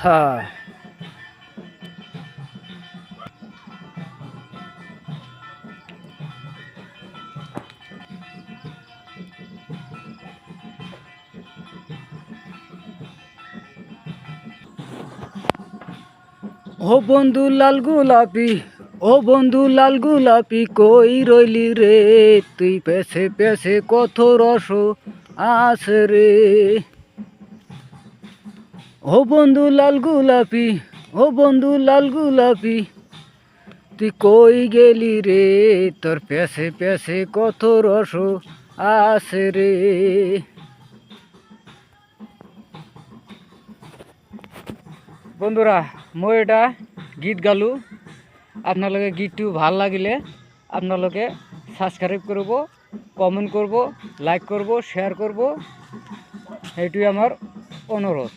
হ্যাঁ। ও বন্ধু লাল গোলাপি, ও বন্ধু লাল গোলাপি, কই রইলি রে? তুই পেছে পেছে কত রস আছে রে। ও বন্ধু লাল গোলাপি, ও বন্ধু লাল গোলাপি, তুই কই গেলি রে? তোর পেছে পেছে কত রস আছে রে। বন্ধুরা, মই এটা গীত গালো। আপনালোকে গীতটো ভাল লাগিলে আপনালোকে সাবস্ক্রাইব করব, কমেন্ট করব, লাইক করব, শেয়ার করব, এইটোই আমার অনুরোধ।